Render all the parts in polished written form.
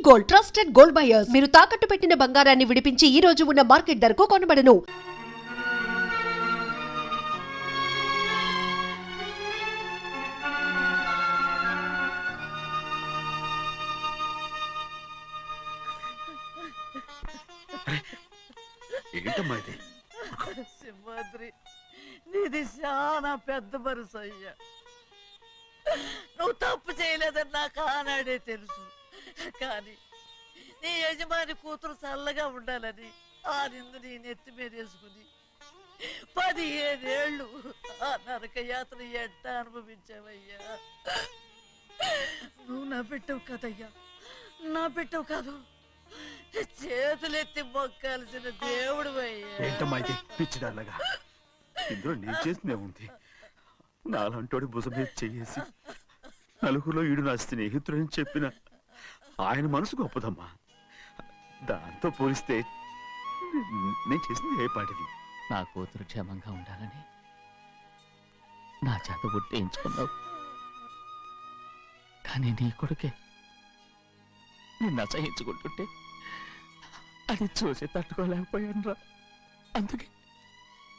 Gold, trusted gold buyers. మీరు తాకట్టు పెట్టిన బంగారాన్ని విడిపించి ఈ రోజు ఉన్న మార్కెట్ ధరకు కొనబడను. సింహాద్రి, నీది చాలా పెద్ద మనసు అయ్యా. నువ్వు తప్పు చేయలేదని నాకు ఆనాడే తెలుసు. కానీ నీ యజమాని కూతురు చల్లగా ఉండాలని ఆ నిందు నీ నెత్తి మీద వేసుకుని 15 ఏళ్ళు ఆ నరక యాత్ర ఎట్ట అనుభవించావయ్యా. నువ్వు నా పెట్టవు కదయ్యా, నా పెట్టవు కాదు, చేతులెత్తి మొక్కాల్సిన దేవుడు ఏంటమ్మా ఇది పిచ్చిదారులాగా? ఇందులో నేను చేసినే ఉంది. నాలంటోడి భుజం మీద చెయ్యేసి నలుగురిలో ఈడు నా స్నేహితుడని చెప్పిన ఆయన మనసు గొప్పదమ్మా. దాంతో పోలిస్తే నేను చేసింది ఏ పాటిది? నా కూతురు క్షేమంగా ఉండాలని నా చేత గుర్తించుకున్నావు. కానీ నీ కొడుకే నిన్ను అసహించుకుంటుంటే అది చూసి తట్టుకోలేకపోయాను రా. అందుకే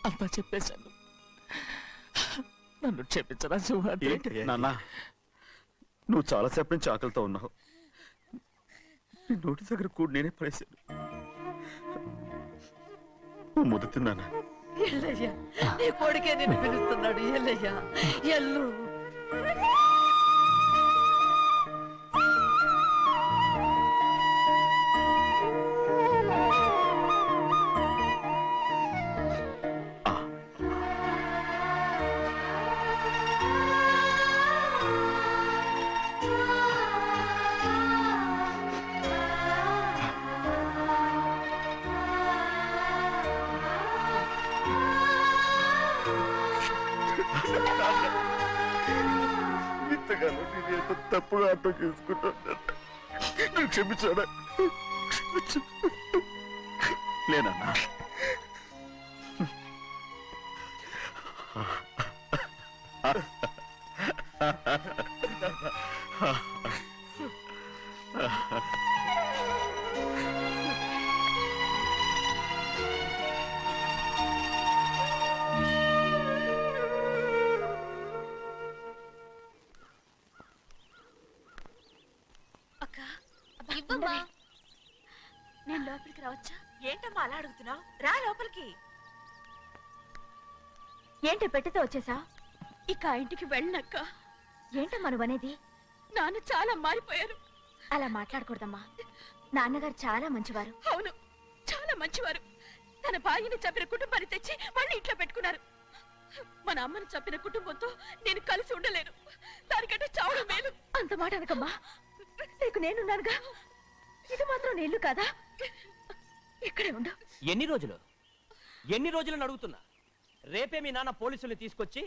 అంతా చెప్పేశాను. నన్ను క్షమించరా సింహాద్రి. నాన్న, నువ్వు చాలాసేపు నుంచి ఆకలితో ఉన్నావు. నీ నోటి దగ్గర కూడా నేనే పడేశాను. ముద్దు తిన్నానా? ఎల్లయ్యా, నీ కొడుకే నిన్ను పిలుస్తున్నాడు. ఎల్లయ్యా, ఎల్లు. ఇంతకాలం నేను ఎంత తప్పుగా అర్థం చేసుకుంటాను. నువ్వు క్షమించాడా? లేనన్నా. నేను లోపలికి రావచ్చా? ఏంటమ్మా అలా అడుగుతున్నావు? రా లోపలికి. ఏంటి పెట్టితో వచ్చేసా? ఇక ఆ ఇంటికి వెళ్ళనక్క. ఏంటమ్మా నువ్వనేది? నాన్న చాలా మారిపోయారు. అలా మాట్లాడకూడదమ్మా. నాన్నగారు చాలా మంచివారు. అవును, చాలా మంచివారు. తన భార్యని చంపిన కుటుంబాన్ని తెచ్చి మళ్ళీ ఇంట్లో పెట్టుకున్నారు. మన అమ్మని చంపిన కుటుంబంతో నేను కలిసి ఉండలేను. దానికంటే చావడం మేలు. అంత మాట అనకమ్మా. నీకు నేనున్నానుగా. ఇది మాత్రం నీళ్లు కాదా? ఇక్కడే ఉండు. ఎన్ని రోజులను అడుగుతున్నా. రేపే మీ నాన్న పోలీసుల్ని తీసుకొచ్చి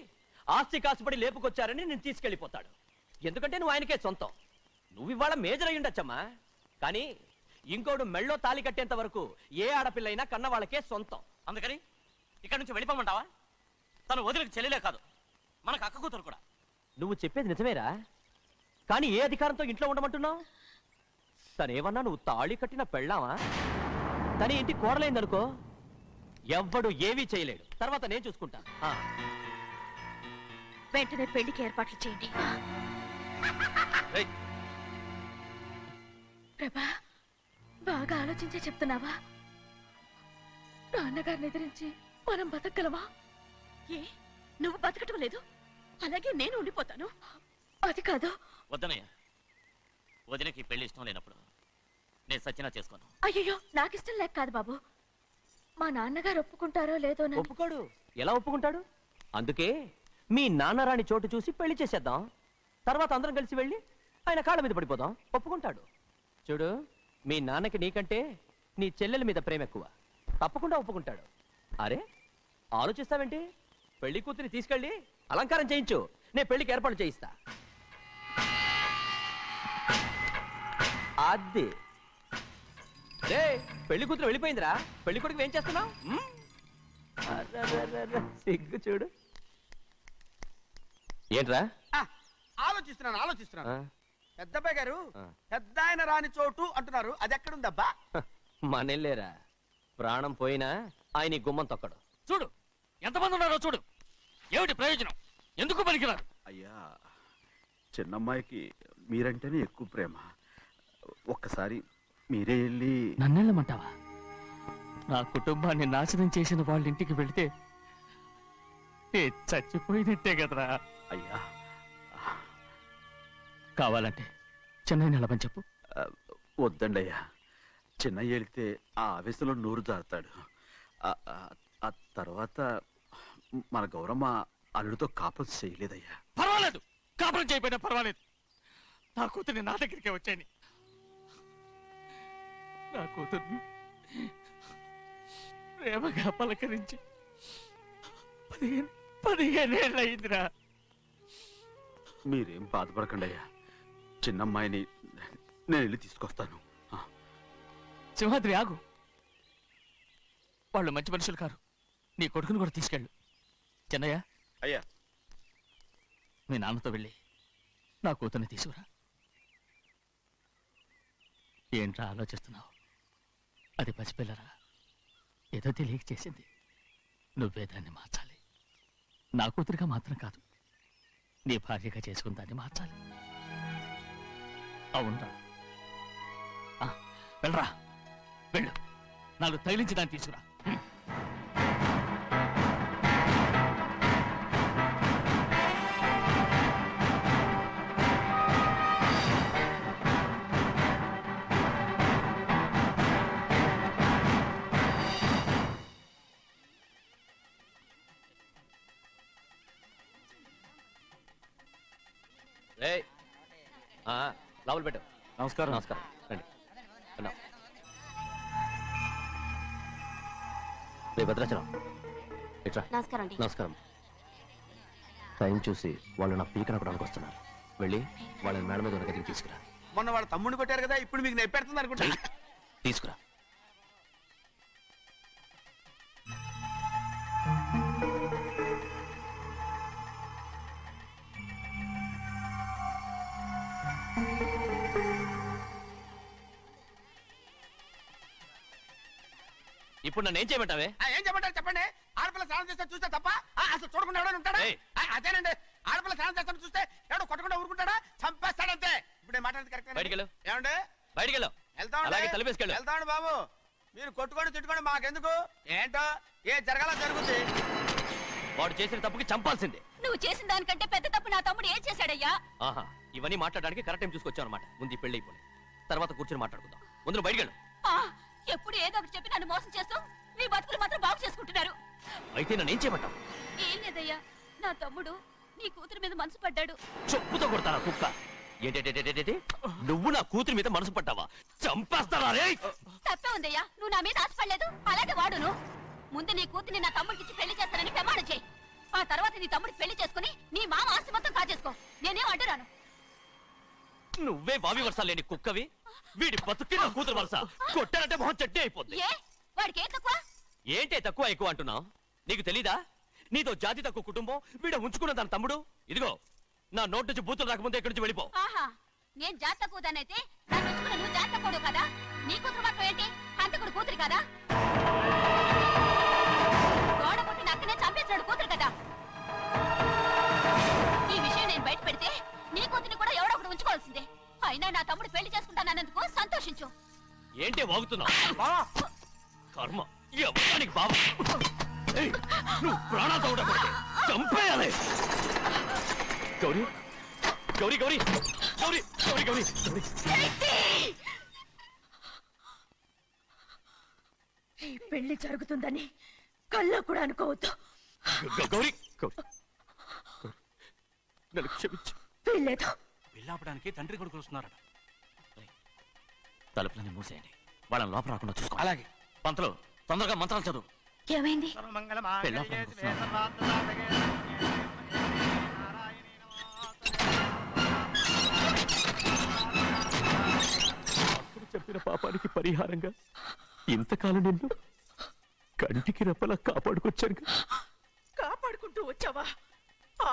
ఆస్తి కాసుపడి లేపుకొచ్చారని నేను తీసుకెళ్లిపోతాడు. ఎందుకంటే నువ్వు ఆయనకే సొంతం. నువ్వు ఇవాళ మేజర్ అయి ఉండొచ్చమ్మా. కానీ ఇంకోడు మెళ్ళో తాళి కట్టేంత వరకు ఏ ఆడపిల్లైనా కన్న వాళ్ళకే సొంతం. అందుకని ఇక్కడి నుంచి వెళ్ళిపోమంటావా? తను వదిలికి చెల్లెలే కాదు, మనకు అక్క కూతురు కూడా. నువ్వు చెప్పేది నిజమేరా. కానీ ఏ అధికారంతో ఇంట్లో ఉండమంటున్నావు? తనేమన్నా నువ్వు తాళి కట్టిన పెళ్ళావా? తన ఇంటి కోడలైందనుకో, ఎవ్వడు ఏవీ చేయలేడు. తర్వాత నేను చూసుకుంటా. వెంటనే పెళ్లికి ఏర్పాట్లు చేయండి. ప్రభా, బాగా ఆలోచించే చెప్తున్నావా? నాన్నగారిని ఎదిరించి మనం బతకగలవా? ఏ, నువ్వు బతకటం లేదు, అలాగే నేను ఉండిపోతాను. అది కాదు. వద్దనయ్య, వదినకి పెళ్లి ఇష్టం లేనప్పుడు నేను సచ్చినా చేసుకోను. అయ్యో, నాకిష్టం లేక కాదు బాబు. మా నాన్నగారు ఒప్పుకుంటారో లేదో. ఒప్పుకోడు. ఎలా ఒప్పుకుంటాడు? అందుకే మీ నాన్నరాని చోటు చూసి పెళ్లి చేసేద్దాం. తర్వాత అందరం కలిసి వెళ్ళి ఆయన కాళ్ళ మీద పడిపోదాం. ఒప్పుకుంటాడు. చూడు, మీ నాన్నకి నీకంటే నీ చెల్లెల మీద ప్రేమ ఎక్కువ. తప్పకుండా ఒప్పుకుంటాడు. అరే, ఆలోచిస్తావేంటి? పెళ్లి కూతురిని తీసుకెళ్ళి అలంకారం చేయించు. నేను పెళ్లికి ఏర్పాటు చేయిస్తా. అది పెళ్లి కూతురు వెళ్ళిపోయిందిరా. పెళ్లి కొడుకు ఏం చేస్తున్నావు? సిగ్గు చూడు. ఏంట్రా? ఆలోచిస్తున్నాను. పెద్దబ్బాయి గారు ఆ. పెద్ద ఆయన రాని చోటు అంటున్నారు, అది ఎక్కడుందబ్బా? మనెళ్ళేరా ప్రాణం పోయినా ఆయన ఈ గుమ్మం తొక్కడు. చూడు ఎంతమంది ఉన్నారో చూడు. ఏమిటి ప్రయోజనం? ఎందుకు పనికిరారు? అయ్యా, చిన్నమ్మాయికి మీరంటేనే ఎక్కువ ప్రేమ. ఒక్కసారి మీరే వెళ్ళి నన్నెళ్ళమంటావా? నా కుటుంబాన్ని నాశనం చేసిన వాళ్ళ ఇంటికి వెళితే నే చచ్చిపోయినట్టే కదరా. అయ్యా, కావాలంటే చెన్నై నిలబని చెప్పు. వద్దండి అయ్యా. చిన్నయ్య వెళితే ఆ ఆవేశంలో నోరు జారుతాడు. ఆ తర్వాత మన గౌరమ్మ అల్లుడితో కాపురం చేయలేదయ్యా. పర్వాలేదు, కాపురం చేయకపోయినా పర్వాలేదు. నా కూతుర్ని నా దగ్గరికే వచ్చాయని. నా కూతుర్ని ప్రేమగా పలకరించి 15 ఏళ్ళు అయిందిరా. మీరేం బాధపడకండి అయ్యా. చిన్నమ్మాయిని నేను వెళ్ళి తీసుకొస్తాను. సింహాద్రి ఆగు. వాళ్ళు మంచి మనుషులు కారు. నీ కొడుకుని కూడా తీసుకెళ్ళు. చెన్నయ్య, అయ్యా, మీ నాన్నతో వెళ్ళి నా కూతుర్ని తీసుకురా. ఏంట్రా ఆలోచిస్తున్నావు? అది పసిపిల్లరా, ఏదో తెలియక చేసింది. నువ్వే దాన్ని మార్చాలి. నా కూతురిగా మాత్రం కాదు, నీ భార్యగా చేసుకుని దాన్ని మార్చాలి. అవునరా? వెళ్ళరా, వెళ్ళు. నాలుగు తగిలించి దాన్ని తీసుకురా. రేయ్, లోపల పెట్టు. నమస్కారం. నమస్కారం. రండి. అన్నా. రే భద్రాచలం, ఇట్రా. నమస్కారం అండి. నమస్కారం. టైం చూసి వాళ్ళు నా పీకన కొడానికి వస్తున్నారు. వెళ్ళి వాళ్ళని మేడ మీద ఉన్న గదికి తీసుకురా. మొన్న వాళ్ళ తమ్ముడిని కొట్టారు కదా, ఇప్పుడు మీకు నెప్పెడుతుంది అనుకుంటా. తీసుకురా. ఇప్పుడు నన్ను ఏం చేయమంటావే? ఏం చెప్పంటారు చెప్పండి. ఆడపిల్ల స్నానం చేస్తే చూస్తే తప్ప అసలు చూడకుండా ఎవడైనా ఉంటాడా? ఏయ్. అదేనండి, ఆడపిల్ల స్నానం చేస్తాను చూస్తే ఎవడో కొట్టకుండా ఊరుకుంటాడా? చంపేస్తాడంతే. ఇప్పుడు మాట్లాడేది కరెక్ట్. బయటికి వెళ్ళు. ఏమండి? బయటికి వెళ్ళు. అలాగే తలపేసుకెళ్ళు. వెళ్తామండి బాబు. మీరు కొట్టుకొని తిట్టుకొని మాకెందుకు? ఏంటో ఏ జరగాల జరుగుతుంది. వాడు చేసిన తప్పుకి చంపాల్సిందే. నువ్వు చేసిన దానికంటే పెద్ద తప్పు నా తమ్ముడు ఏం చేశాడయ్యా? ఆహా, ఇవన్నీ మాట్లాడడానికి కరెక్ట్ టైం చూసుకొచ్చావు అనమాట. ముందు ఈ పెళ్లి అయిపోయి తర్వాత కూర్చొని మాట్లాడుకుందాం. ముందు బయటికి వెళ్ళు. ఎప్పుడు ఏదో ఒకటి చెప్పి నన్ను మోసం చేస్తూ మీ బతుకులు మాత్రం బాగు చేసుకుంటున్నారు. అయితే నన్ను ఏం చేయమంటావు? ఏం లేదయ్యా, నా తమ్ముడు నీ కూతురు మీద మనసు పడ్డాడు. చెప్పుతో కొడతారా కుక్క? ఏంటేంటి నువ్వు నా కూతురి మీద మనసు పడ్డావా? చంపేస్తారా రే? తప్పే ఉందయ్యా, నువ్వు నా మీద ఆశపడలేదు, అలాగే వాడును. ముందు నీ కూతుర్ని నా తమ్ముడికి పెళ్లి చేస్తానని ప్రమాణం చేయి. ఆ తర్వాత నీ తమ్ముడికి పెళ్లి చేసుకుని నీ మామ ఆస్తి మొత్తం కాజేసుకో. నేనేం అడ్డురాను. నువ్వే వావి వరుస లేని కుక్కవి. వీడి బతుక్కి నా కూతురు వరుస. కొట్టారంటే మొహం చట్నీ అయిపోద్ది. ఏ వాడికి ఏం తక్కువ? ఏంటే తక్కువ ఎక్కువ అంటున్నావు? నీకు తెలీదా? నీతో జాతి తక్కువ కుటుంబం వీడ ఉంచుకున్న దాని తమ్ముడు. ఇదిగో నా నోటి నుంచి బూతులు రాకముందే ఇక్కడి నుంచి వెళ్ళిపో. ఆహా, నేను జాత తక్కువదానైతే నన్ను ఉంచుకున్న నువ్వు జాత తక్కువ కదా? నీ కూతురు మాత్రం ఏంటి? హంతకుడు కూతురు కదా? గోడ పుట్టిన అక్కనే చంపేశాడు కూతురు కదా? ఈ విషయం నేను బయట పెడితే నీ కూతురిని కూడా ఎవడో ఒకటి ఉంచుకోవాల్సిందే. అయినా నా తమ్ముడు పెళ్లి చేసుకుంటానన్నందుకు సంతోషించు. ఏంటే వాగుతున్నావు? కర్మ ఎవరికి బాబు. నువ్వు ప్రాణాలతో ఉండకూడదు. చంపేయాలి. గౌరీ గౌరీ గౌరీ గౌరీ గౌరీ గౌరీ ఈ పెళ్లి జరుగుతుందని కల్లో కూడా అనుకోవద్దు. గౌరీ గౌరీ నన్ను క్షమించు. వీల్లేదు. పెళ్ళాపడానికి తండ్రి కొడుకులు వస్తున్నారట. తలుపులని మూసేయండి. వాళ్ళని లోపల రాకుండా చూసుకో. అలాగే. పంతలు తొందరగా మంత్రాలు చదువు. ఏమైంది? చెప్పిన పాపానికి పరిహారంగా ఇంతకాలం నిన్ను కంటికి రెప్పలా కాపాడుకొచ్చాను. కాపాడుకుంటూ వచ్చావా?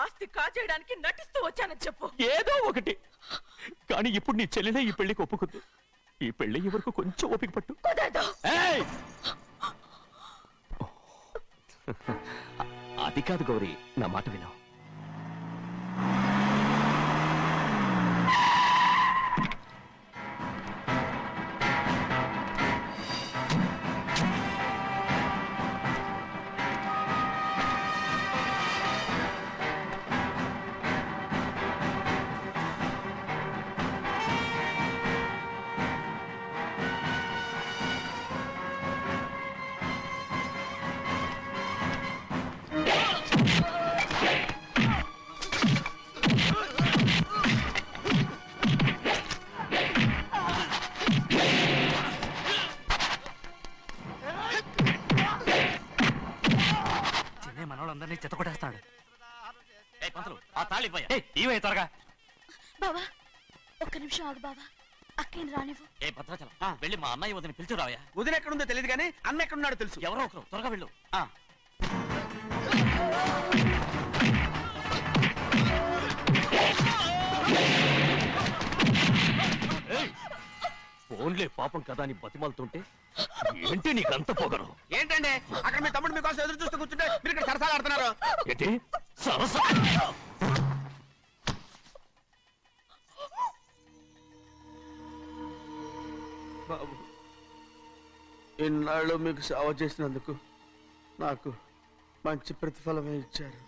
ఆస్తి కాజేయడానికి నటిస్తూ వచ్చానని చెప్పు. ఏదో ఒకటి, కానీ ఇప్పుడు నీ చెల్లెలే ఈ పెళ్లికి ఒప్పుకుంది. ఈ పెళ్లి వరకు కొంచెం ఓపిక పట్టు. కుదరదు. ఏయ్! అది కాదు గౌరీ, నా మాట విను. మనోళ్ళందరినీ చెత్తకొట్టేస్తాడు. త్వరగా బావా, ఒక్క నిమిషం ఆగు బావా. అక్కేం రానివ్వు. ఏ భద్రాచలం, వెళ్ళి మా అన్నయ్య వదిన పిలిచిరావయ్యా. వదిన ఎక్కడుందో తెలియదు కానీ అన్న ఎక్కడున్నాడో తెలుసు. ఎవరో ఒకరు త్వరగా వెళ్ళు. ఫోన్లే పాపం కదా అని బతిమాలుతుంటే ఏంటి నీకంత పొగరు? ఏంటండి అక్కడ మీ తమ్ముడు మీకోసం ఎదురు చూస్తూ కూర్చుంటే మీరు ఇక్కడ సరసాలు ఆడుతున్నారు. ఏంటి సరస? బాబు, ఇన్నాళ్ళు మీకు సేవ చేసినందుకు నాకు మంచి ప్రతిఫలమే ఇచ్చారు.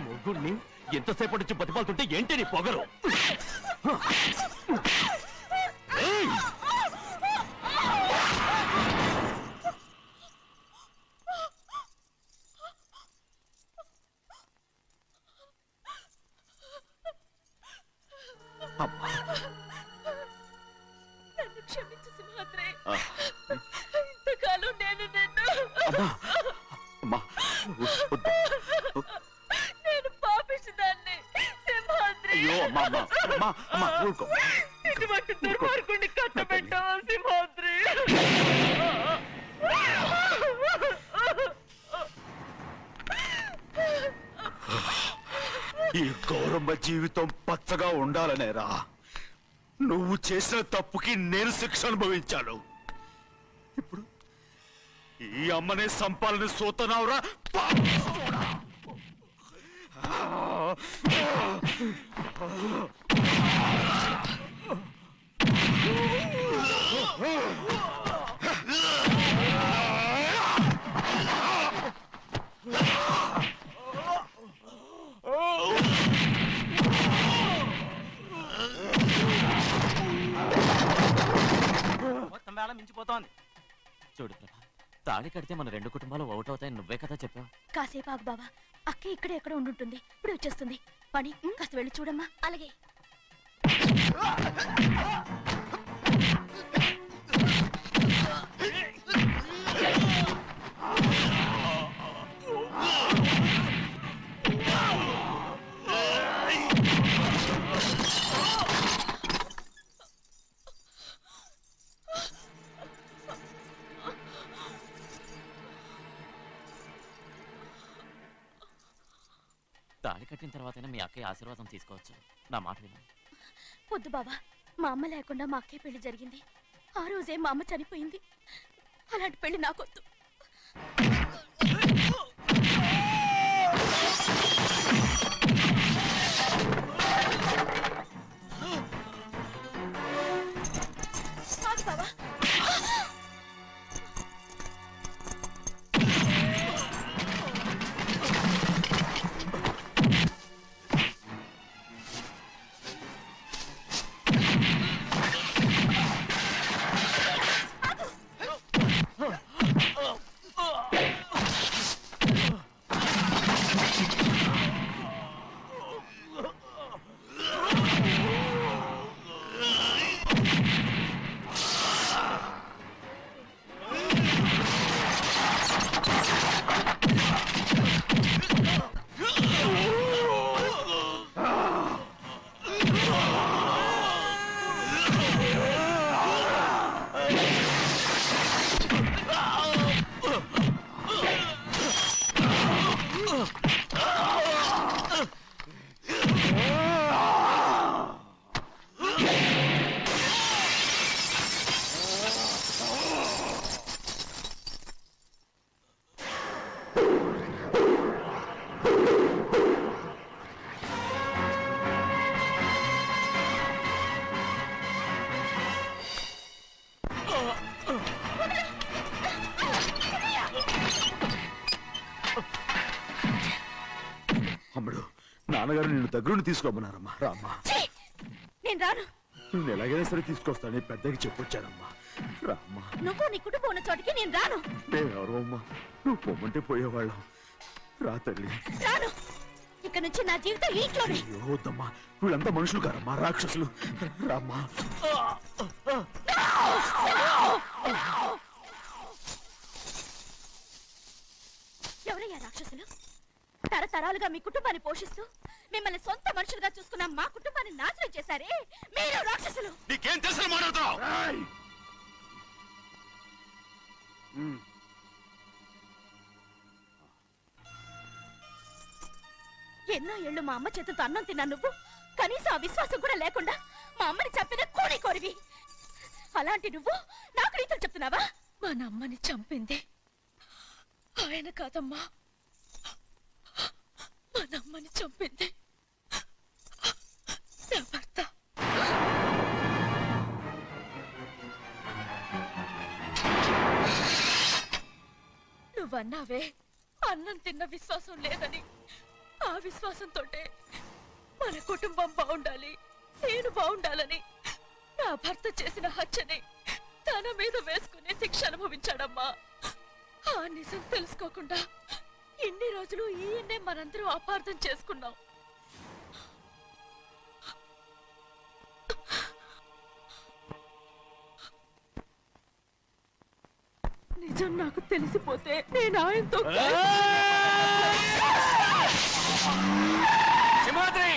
మొగ్గుడిని ఎంతసేపటి నుంచి బతిమాలుతుంటే ఏంటి నీ పొగరు? నన్ను క్షమించు సింహాద్రి. ఇంతకాలం నేను నేను పాపిస్తుదాన్ని సింహాద్రి. ఇటువంటి దుర్మార్గుడిని కట్టబెట్టావా సింహాద్రి? ఈ గౌరమ్మ జీవితం పచ్చగా ఉండాలనేరా నువ్వు చేసిన తప్పుకి నేను శిక్ష అనుభవించాను. ఇప్పుడు ఈ అమ్మనే సంపాలని సోతనావురా. మొత్తం వేళ మించిపోతోంది. చూడు ప్రభా, తాళి కడితే మన రెండు కుటుంబాలు అవుట్ అవుతాయని నువ్వే కదా చెప్పావు. కాసేపు ఆగు బావా. అక్కే ఇక్కడే ఎక్కడ ఉండుంటుంది. ఇప్పుడు వచ్చేస్తుంది. పని కాస్త వెళ్ళి చూడమ్మా. అలాగే. తాళి కట్టిన తర్వాతైనా మీ అక్కయ్య ఆశీర్వాదం తీసుకోవచ్చు. నా మాట విను. వద్దు బావా, మా అమ్మ లేకుండా మా అక్కయ్య పెళ్లి జరిగింది. ఆ రోజే మా అమ్మ చనిపోయింది. అలాంటి పెళ్లి నాకొద్దు. బావా, నాన్నగారు నిన్ను దగ్గరుండి తీసుకోమన్నారమ్మా. రామ్మా. నేను రాను. నేను ఎలాగైనా సరే తీసుకొస్తానని పెద్దకి చెప్పొచ్చానమ్మా. రామ్మా. నువ్వు నీ కుటుంబం ఉన్న చోటికి నేను రాను. నేనెవరో అమ్మా, నువ్వు పొమ్మంటే పోయేవాళ్ళం. రా తల్లి. రాను. ఇక నుంచి నా జీవితం ఈ ఇంట్లోనే. అయ్యో వద్దమ్మా, వీళ్ళంతా మనుషులు కారమ్మా, రాక్షసులు. రామ్మా. ఎవరయ్యా రాక్షసులు? తరతరాలుగా మీ కుటుంబాన్ని పోషిస్తూ మిమ్మల్ని సొంత మనుషులుగా చూసుకున్న మా కుటుంబాన్ని నాశనం చేశారే మీరు రాక్షసులు. నీకేం తెలుసు మాట్లాడుతావు? ఎన్నో ఏళ్ళు మా అమ్మ చేతులతో అన్నం తిన్నా నువ్వు కనీసం ఆ విశ్వాసం కూడా లేకుండా మా అమ్మని చంపిన కోడి కోరివి. అలాంటి నువ్వు నాకు రీతులు చెప్తున్నావా? మా అమ్మని చంపింది ఆయన కాదమ్మా, మా అమ్మని చంపింది నా భర్త. నువ్వన్నావే అన్నం తిన్న విశ్వాసం లేదని. ఆ విశ్వాసంతో మన కుటుంబం బాగుండాలి, నేను బాగుండాలని నా భర్త చేసిన హత్యని తన మీద వేసుకునే శిక్ష అనుభవించాడమ్మా. ఆ నిజం తెలుసుకోకుండా ఇన్ని రోజులు ఈయన్నే మనందరూ అపార్థం చేసుకున్నాం. నిజం నాకు తెలిసిపోతే నేను ఆయనతో సింహాద్రి!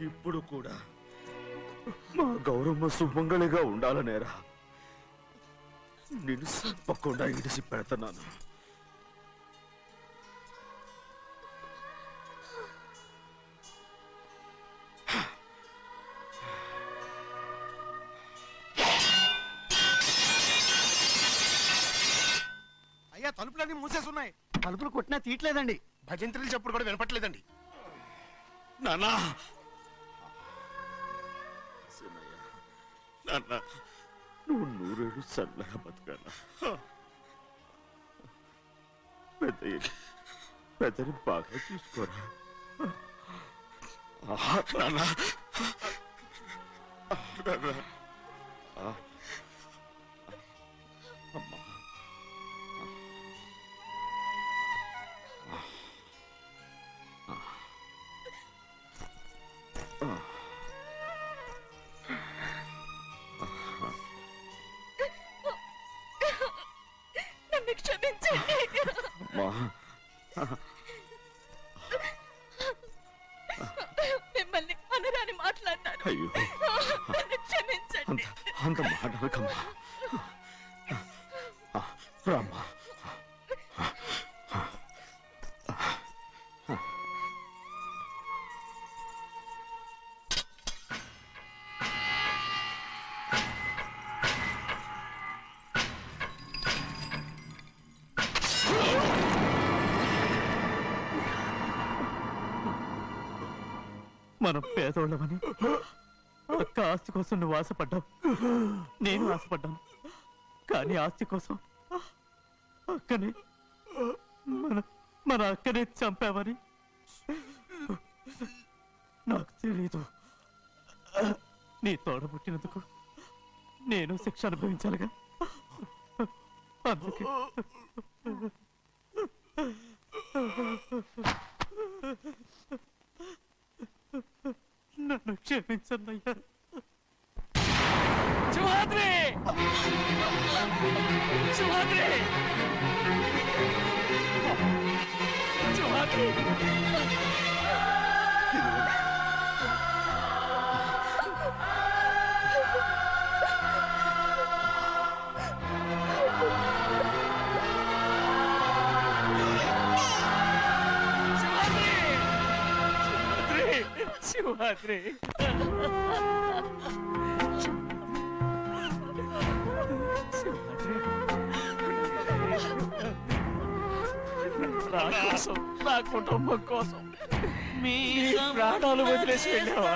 ఇప్పుడు కూడా మా గౌరమ్మ సుమంగళిగా ఉండాలనేరా నేను తప్పకుండా ఇడిసి పెడుతున్నాను. అయ్యా తలుపులన్నీ మూసేసున్నాయి. తలుపులు కొట్టినా తీయట్లేదండి. భజంత్రులు చెప్పుడు కూడా వినపట్లేదండి. నాన్నా నాన్న, నువ్వు 100 ఏళ్ళు చల్లగా బతకాలా. పెద్దని బాగా చూసుకోరా నాన్న. అమ్మా నన్ను క్షమించండి. మిమ్మల్ని అనరాని మాట్లాడినాను. అయ్యో నన్ను క్షమించండి. అంత మాటలకమ్మా. రామ్మా. మనం పేదోళ్ళమని అక్క ఆస్తి కోసం నువ్వు ఆశపడ్డావు, నేను ఆశపడ్డాను. కానీ ఆస్తి కోసం అక్కనే మన అక్కనే చంపావని నాకు తెలీదు. నీ తోడబుట్టినందుకు నేను శిక్ష అనుభవించాలిగా. అందుకే నన్ను క్షమించన్నయ్యా. సింహాద్రి! సింహాద్రి! సింహాద్రి! సింహాద్రి సింహాద్రి నా కోసం నా కుటుంబం కోసం మీ ప్రాణాలు వదిలేసి వెళ్ళావా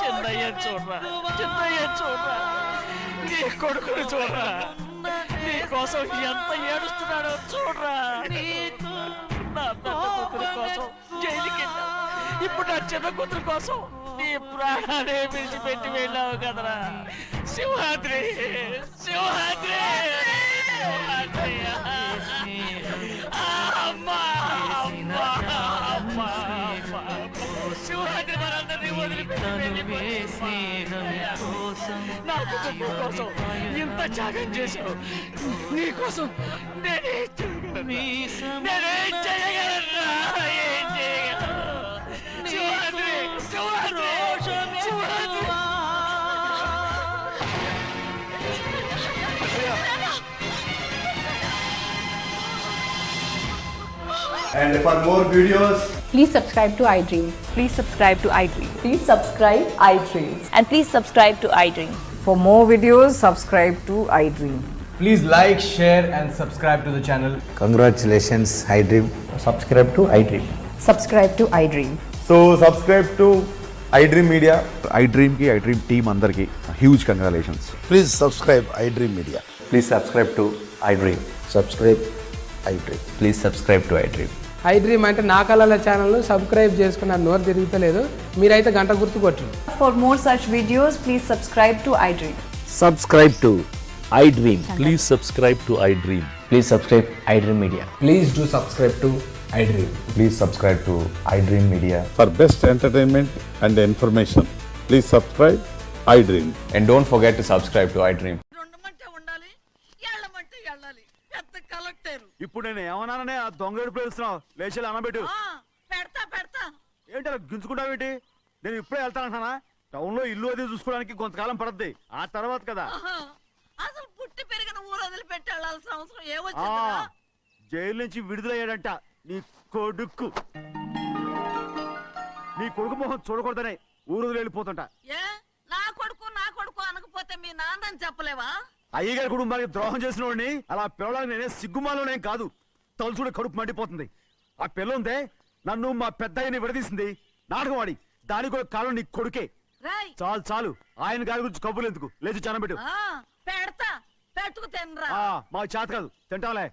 చిన్నయ్య చూడరా చిన్నయ్య చూడరా నీ కొడుకుని చూడరా నీ కోసం ఎంత ఏడుస్తున్నాడో చూడరా నా పెద్ద కూతురు కోసం జైలుకి వెళ్ళావు ఇప్పుడు నా చిన్న కూతురు కోసం నీ ప్రాణాలే విడిచిపెట్టి వెళ్ళావు కదరా సింహాద్రి సింహాద్రి సింహాద్రి అమ్మా అమ్మా అమ్మా సింహాద్రి మనందరినీ వదిలిపెట్టి నా కుటుంబం కోసం ఇంత త్యాగం చేశావు నీ కోసం నేనేం చేయగలరా ఏం చేయగలరా Simhadri Simhadri Simhadri And for more videos, Please subscribe to iDream. Please subscribe to iDream. Please subscribe iDream. And please subscribe to iDream. For more videos, subscribe to iDream. please like, share, and subscribe to the channel. Congratulations, iDream. Subscribe to iDream. Subscribe to iDream. So, subscribe to iDream Media. iDream కి iDream team అందరికి huge congratulations. Please subscribe iDream Media. Please subscribe to iDream. Subscribe iDream. Please subscribe to iDream. iDream అంటే నా కళల channel subscribe చేసుకున్న నోరు తిరుగుతలేదు మీరైతే గంట గుర్తు కొట్టండి. For more such videos, please subscribe to iDream. Subscribe to iDream. Please subscribe to iDream. Please subscribe iDream Media. Please do subscribe to iDream. Please subscribe to iDream Media. For best entertainment and information, please subscribe iDream. And don't forget to subscribe to iDream. ఉండమంటే ఉండాలి, ఎళ్ళమంటే ఎళ్ళాలి. పెద్ద collector. ఇప్పుడు నేను ఏమన్నాననే ఆ దొంగడు పేరుస్తున్నావు లేచి అనబెట్టు. పెడతా. ఏంటి అలా గించుకుంటావేంటి? నేను ఇప్పుడే వెళ్తానంటున్నానా? టౌన్ లో ఇల్లు అది చూసుకోవడానికి కొంతకాలం పడద్ది, ఆ తర్వాత కదా. అసలు పుట్టి పెరిగిన ఊరు వదిలిపెట్టి వెళ్ళాల్సిన అవసరం ఏమొచ్చిందిరా? జైలు నుంచి విడుదలయ్యాడంట నీ కొడుకు. నీ కొడుకు మొహం చూడకూడదనే ఊరు వదిలి వెళ్ళిపోతుంట. ఏ నా కొడుకు అనకపోతే మీ నాన్నని చెప్పలేవా? అయ్యగారి కుటుంబానికి ద్రోహం చేసిన వాడిని అలా పిల్లడానికి నేనే సిగ్గుమాలోనేం కాదు, తలుచుకుంటే కడుపు మండిపోతుంది. ఆ పిల్ల ఉందే నన్ను మా పెద్దయ్యని విడదీసింది, నాటకం ఆడి, దానికి కూడా కాలం నీ కొడుకే. చాలు ఆయన గారి గురించి కబుర్లు ఎందుకు, లేచి చనబెట్టు. పెడతా, పెట్టుకు తినరా. మాకు చేత కాదు, తింటాలే.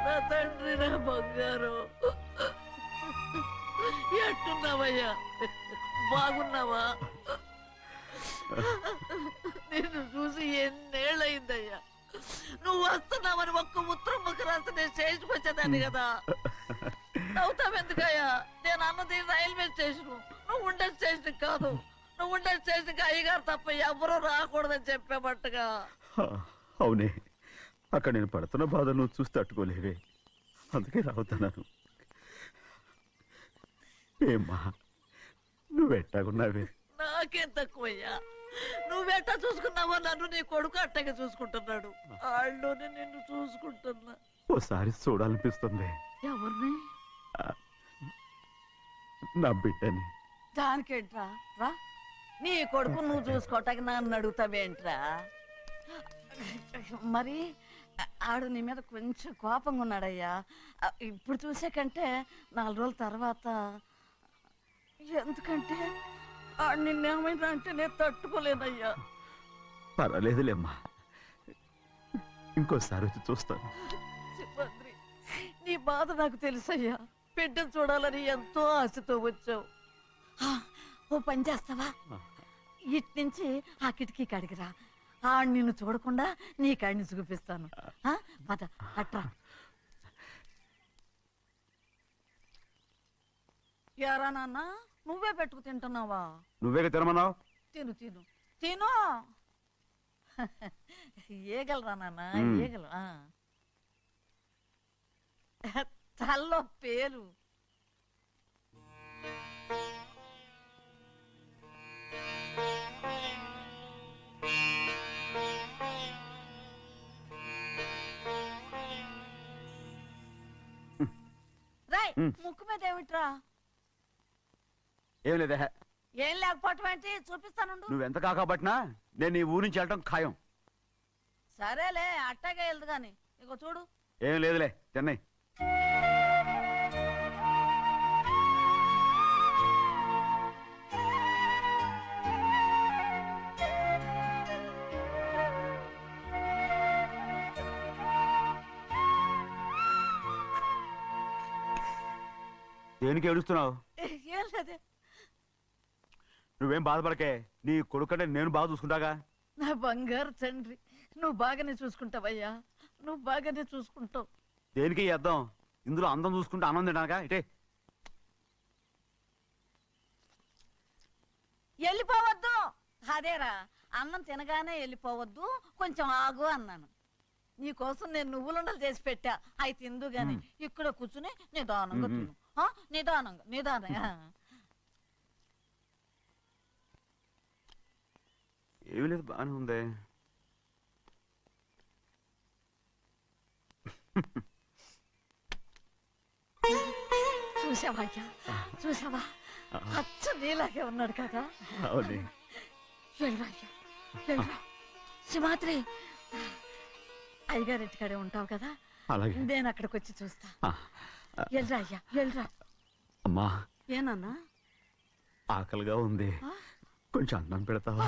నా తండ్రి, నా బంగారు, ఎట్టున్నావయ్యా? బాగున్నావా? నిన్ను చూసి ఎన్నేళ్ళయిందయ్యా. నువ్వు వస్తున్నావని ఒక్క ఉత్తరం ముక్క రాస్తే నేను స్టేషన్కి వచ్చేదాన్ని కదా. నవ్వుతావెందుకయ్యా? నేను అన్నది రైల్వే స్టేషన్, నువ్వు ఉండే స్టేషన్ కాదు. నువ్వు ఉండే స్టేషన్కి అయ్యగారు తప్ప ఎవరూ రాకూడదని చెప్పేమట్టుగా. అవునే, అక్కడ నేను పడుతున్న బాధ నువ్వు చూసి తట్టుకోలేవే, అందుకే రావుతున్నాను. ఏమ్మా నువ్వెట్టాగున్నావే? నాకేం తక్కువయ్యా, నువ్వెట్టా చూసుకున్నావో నన్ను నీ కొడుకు అట్టగా చూసుకుంటున్నాడు. వాళ్ళలోనే నిన్ను చూసుకుంటున్నా. ఓసారి చూడాలనిపిస్తుంది. ఎవరిని? నా బిడ్డని. దానికేంట్రా, రా. నీ కొడుకు నువ్వు చూసుకోవటానికి నన్ను అడుగుతావేంట్రా? మరి ఆడు నీ మీద కొంచెం కోపంగా ఉన్నాడయ్యా. ఇప్పుడు చూసే కంటే 4 రోజుల తర్వాత. ఎందుకంటే ఆడు నిన్నేమైనా అంటే నేను తట్టుకోలేదయ్యా. పర్వాలేదులేమ్మా, ఇంకోసారి వచ్చి చూస్తాను. సిబ్బంది, నీ బాధ నాకు తెలుసయ్యా. బిడ్డను చూడాలని ఎంతో ఆశతో వచ్చావు. ఓ పని చేస్తావా? ఇటు నుంచి ఆ కిటికీ కాడికిరా. ఆడు నిన్ను చూడకుండా నీ కాడిని చూపిస్తాను. ఆ, పద అట్రా. ఎరా నాన్న, నువ్వే పెట్టుకు తింటున్నావా? నువ్వే తినమన్నావు. తిను తిను తిను. ఏగలరా నాన్న, ఏగలు. తల్లో పేరు. రాయ్, ముక్కు మీద ఏమిట్రా? ఏం లేదే. ఏం లేకపోవటం ఏంటి? చూపిస్తానుండు. నువ్వెంత కాకపట్టినా నేను ఈ ఊరి నుంచి వెళ్ళటం ఖాయం. సరేలే, అట్టాగే వెళ్దు గాని. ఇగో చూడు. ఏం లేదులే, తిన్నాయి. దేనికి ఏడుస్తున్నావు? ఏం లేదే. నువ్వేం బాధపడకే, నీ కొడుకంటే నేను బాగా చూసుకుంటాగా. నా బంగారు తండ్రి, నువ్వు బాగానే చూసుకుంటావయ్యా, నువ్వు బాగానే చూసుకుంటావు. దేనికి అర్థం? ఇందులో అందం చూసుకుంటే ఆనందం తినాగా. ఇటే వెళ్ళిపోవద్దు. అదేరా, అన్నం తినగానే వెళ్ళిపోవద్దు, కొంచెం ఆగు అన్నాను. నీకోసం నేను నువ్వులుండలు చేసి పెట్టా, అవి తిందు గాని. ఇక్కడ కూర్చుని నిదానంగా తిను. నిదానంగా నిదానంగా. ఏమీ లేదు, బాగానే ఉంది. చూసావా అయ్యా, చూసావా? అచ్చు నీలాగే ఉన్నాడు కదా. అవునే. వెళ్ళరా అయ్యా, వెళ్ళరా. సింహాద్రి, అయ్యగారింటికాడే ఉంటావు కదా, అలాగే. నేను అక్కడికి వచ్చి చూస్తా. వెళ్ళరా అయ్యా, వెళ్ళరా. అమ్మా, ఏనన్నా? ఆకలిగా ఉంది, కొంచెం అన్నం పెడతావా?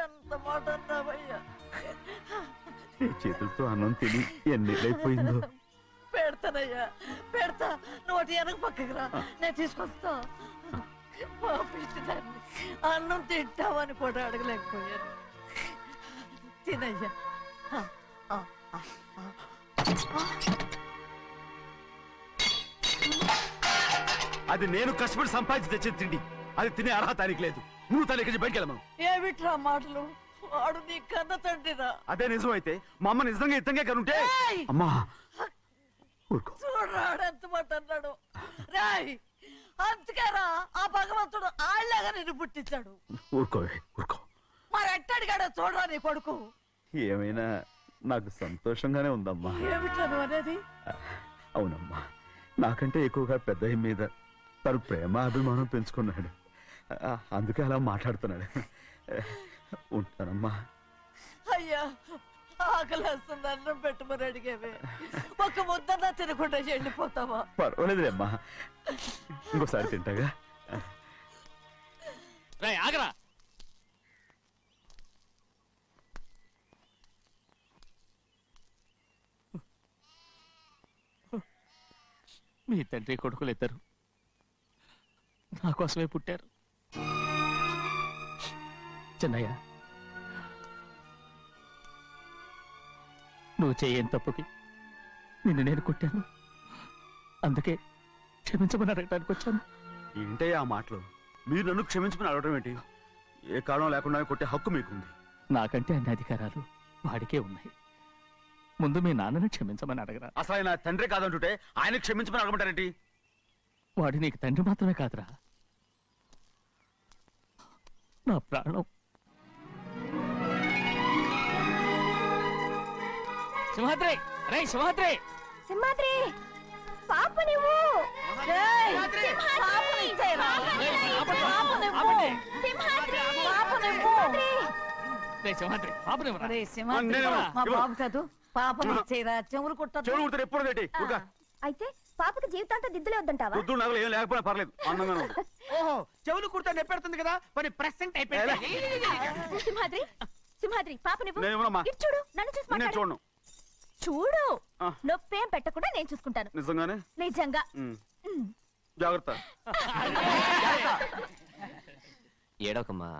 ఎంత మాట అన్నావయ్యా. నీ చేతులతో అన్నం తిని ఎన్నిళ్ళైపోయిందో. పెడతానయ్యా, పెడతా. నోటి వెనక పక్కకి రా, నేను తీసుకొస్తా. పాపిష్టిదాన్ని, అన్నం తింటావని కూడా అడగలేకపోయాను. తినయ్యా. అది నేను కష్టపడి సంపాదించి తెచ్చిన తిండి, అది తినే అర్హత ఆయనకి లేదు. నువ్వు తన ఇక్కడి బయటికి వెళ్ళమను. ఏమిట్రా మాటలు? వాడు నీ కన్న తండ్రిరా. అదే నిజం అయితే మా అమ్మ నిజంగా ఇతంగా కనుంటే. అమ్మా ఊరుకో. చూడరాడు ఎంత మాట అన్నాడు. రాయ్, అందుకేరా ఆ భగవంతుడు ఆళ్ళగా నిన్ను పుట్టించాడు. ఊరుకో ఊరుకో. మరి ఎట్టడిగాడో చూడరా నీ కొడుకు. ఏమైనా నాకు సంతోషంగానే ఉందమ్మా. ఏమిట్రా నువ్వు అనేది? అవునమ్మా, నాకంటే ఎక్కువగా పెద్ద మీద తను ప్రేమ అభిమానం పెంచుకున్నాడు, అందుకే అలా మాట్లాడుతున్నాడు. ఉంటానమ్మా. అయ్యా, ఆకలేస్తుంది, అన్నం పెట్టమని అడిగేవే. ఒక ముద్దన్నా తినకుండా వెళ్ళిపోతావా? పర్వాలేదులేమ్మా, ఇంకోసారి తింటాగా. ఆగరా. మీ తండ్రి కొడుకులు ఇద్దరు నా కోసమే పుట్టారు. చిన్నయ్య, నువ్వు చేయని తప్పుకి నిన్ను నేను కొట్టాను, అందుకే క్షమించమని అడగడానికి వచ్చాను. ఏంటయ్యా ఆ మాటలు? మీరు నన్ను క్షమించమని అడగడం ఏంటి? ఏ కారణం లేకుండా కొట్టే హక్కు మీకుంది. నాకంటే అన్ని అధికారాలు వాడికే ఉన్నాయి. ముందు మీ నాన్నని క్షమించమని అడగరా. అసలు ఆయన తండ్రి కాదంటుంటే ఆయన క్షమించమని అడగమంటారేంటి? వాడు నీకు తండ్రి మాత్రమే కాదురా, నా ప్రాణం. సింహాద్రి, రే సింహాద్రి. సింహాద్రి, పాప నువ్వు. మా బాబు కాదు, పాపని ఇచ్చేరా. చెవులు కుట్టారు. ఎప్పుడు అయితే పాపకి జీవితాంతం దిద్దులే వద్దంటావా? నగలు ఏం లేకపోయినా పర్లేదు, అందంగా ఉంది. ఓహో, చెవులు కుర్తా నెప్పెడుతుంది కదా, మరి ప్రెసెంట్ అయిపోయింది. సింహాద్రి, సింహాద్రి, పాప నువ్వు. నేను ఇవ్వనమ్మా. ఇటు చూడు, నన్ను చూసి నేను మాట్లాడు. చూడను. చూడు, నొప్పేం పెట్టకుండా నేను చూసుకుంటాను. నిజంగానే? నిజంగా. జాగ్రత్త. ఏడోకమ్మా.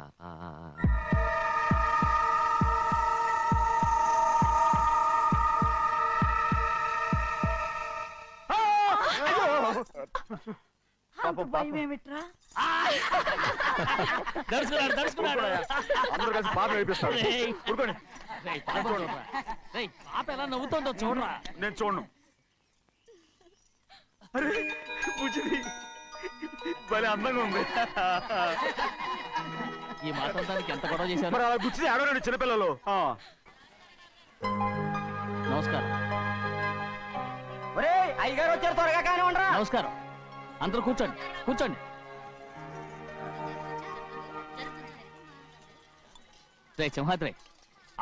అంత భయం ఏమిట్రా? దడుచుకున్నాడు దడుచుకున్నాడు. అందరూ కలిసి పాప నడిపిస్తారు. రేయ్. ఊరుకోండి. రేయ్, పాప చూడరా. రేయ్, పాప ఎలా నవ్వుతోందో చూడరా. నేను చూడను. అరే బుజ్జిది భలే అందంగా ఉంది. ఈ మాత్రం దానికి ఎంత గొడవ చేశారు. మరి అలా బుజ్జిది ఆడవాడు చిన్నపిల్లలు. నమస్కారం. అయ్యగారు వచ్చారు, త్వరగా కానీ ఉండరా. నమస్కారం. అందరూ కూర్చోండి కూర్చోండి. రే సింహాద్రి,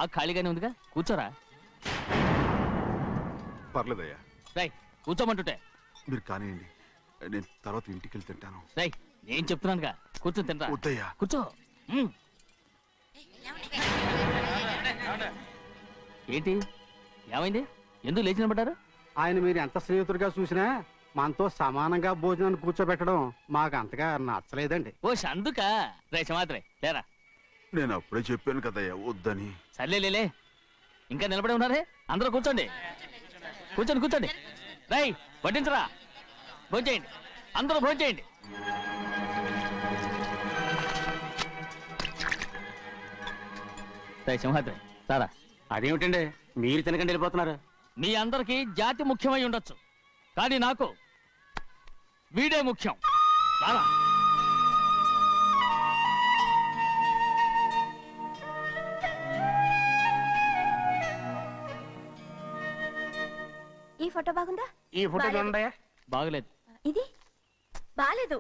ఆ ఖాళీగానే ఉందిగా, కూర్చోరా. పర్లేదయ్యా, రై కూర్చోమంటుంటే. మీరు కానివ్వండి, నేను తర్వాత ఇంటికి వెళ్ళి తింటాను. రై నేను చెప్తున్నానుగా, కూర్చొని తింటా. వద్దయ్యా. కూర్చో. ఏంటి ఏమైంది, ఎందుకు లేచి నిలబడ్డారు? ఆయన మీరు ఎంత స్నేహితుడిగా చూసినా మనతో సమానంగా భోజనాన్ని కూర్చోబెట్టడం మాకు అంతగా నచ్చలేదండి. ఓ అందుక. రే సింహాద్రి లేరా. నేను అప్పుడే చెప్పాను కదయ్యా వద్దని. సర్లేలే, ఇంకా నిలబడి ఉన్నారే, అందరూ కూర్చోండి కూర్చోండి కూర్చోండి. రై వడ్డించరా, భోంచేయండి, అందరూ భోంచేయండి. రై సింహాద్రి సారా. అదేమిటండి మీరు తినకండి వెళ్ళిపోతున్నారు? మీ అందరికీ జాతి ముఖ్యమై ఉండొచ్చు, కానీ నాకు వీడే ముఖ్యం. రారా. ఈ ఫోటో బాగుందా? ఈ ఫోటో చూడండి. బాగలేదు. ఇది బాలేదు.